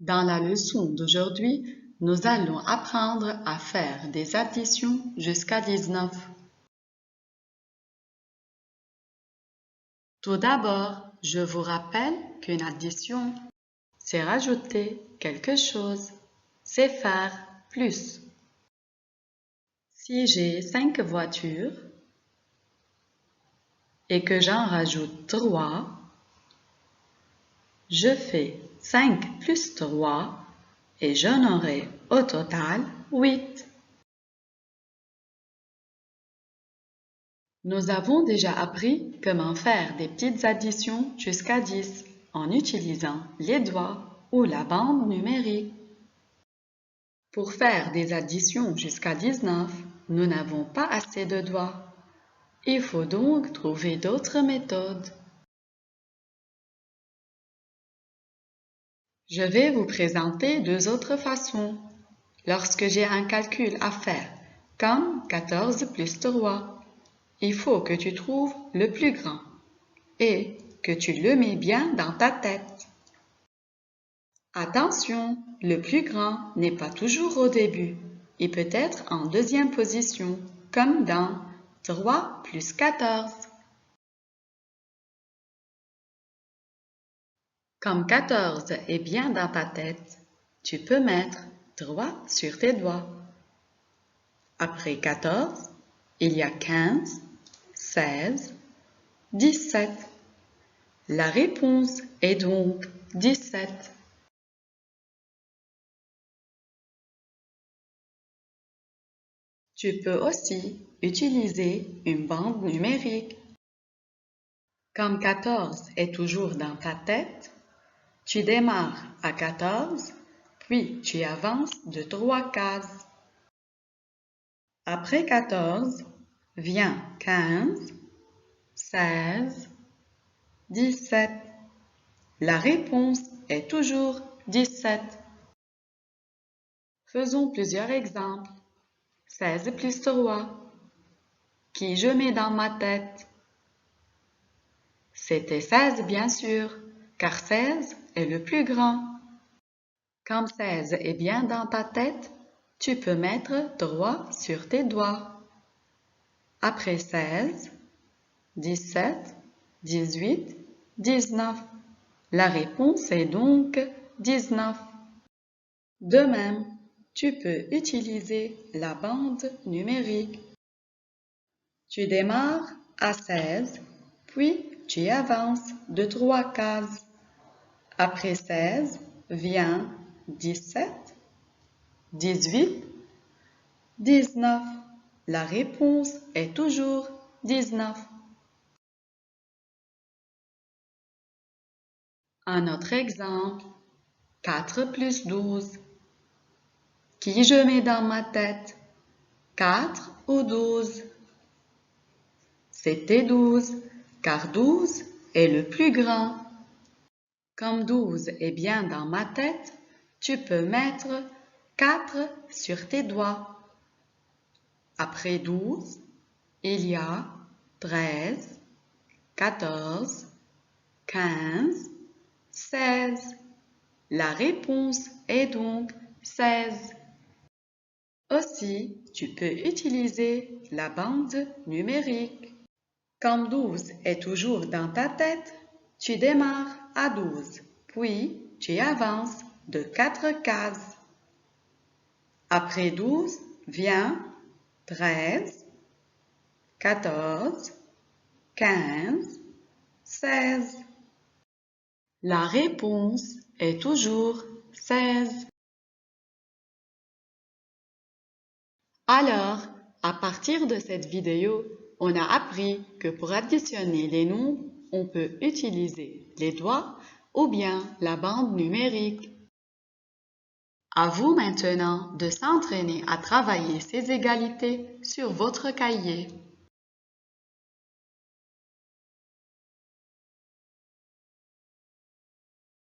Dans la leçon d'aujourd'hui, nous allons apprendre à faire des additions jusqu'à 19. Tout d'abord, je vous rappelle qu'une addition, c'est rajouter quelque chose, c'est faire plus. Si j'ai 5 voitures et que j'en rajoute 3, je fais 5 plus 3 et j'en aurai au total 8. Nous avons déjà appris comment faire des petites additions jusqu'à 10 en utilisant les doigts ou la bande numérique. Pour faire des additions jusqu'à 19, nous n'avons pas assez de doigts. Il faut donc trouver d'autres méthodes. Je vais vous présenter deux autres façons. Lorsque j'ai un calcul à faire, comme 14 plus 3, il faut que tu trouves le plus grand et que tu le mets bien dans ta tête. Attention, le plus grand n'est pas toujours au début. Il peut être en deuxième position, comme dans 3 plus 14. Comme 14 est bien dans ta tête, tu peux mettre 3 sur tes doigts. Après 14, il y a 15, 16, 17. La réponse est donc 17. Tu peux aussi utiliser une bande numérique. Comme 14 est toujours dans ta tête, tu démarres à 14, puis tu avances de 3 cases. Après 14, vient 15, 16, 17. La réponse est toujours 17. Faisons plusieurs exemples. 16 plus 3. Qui je mets dans ma tête? C'était 16 bien sûr, car 16 est le plus grand. Comme 16 est bien dans ta tête, tu peux mettre 3 sur tes doigts. Après 16, 17, 18, 19. La réponse est donc 19. De même, tu peux utiliser la bande numérique. Tu démarres à 16, puis tu avances de 3 cases. Après 16, vient 17, 18, 19. La réponse est toujours 19. Un autre exemple, 4 plus 12. Qui je mets dans ma tête? 4 ou 12? C'était 12, car 12 est le plus grand. Comme 12 est bien dans ma tête, tu peux mettre 4 sur tes doigts. Après 12, il y a 13, 14, 15, 16. La réponse est donc 16. Aussi, tu peux utiliser la bande numérique. Comme 12 est toujours dans ta tête, tu démarres à 12, puis tu avances de 4 cases. Après 12, vient 13, 14, 15, 16. La réponse est toujours 16. Alors, à partir de cette vidéo, on a appris que pour additionner les nombres, on peut utiliser les doigts ou bien la bande numérique. À vous maintenant de s'entraîner à travailler ces égalités sur votre cahier.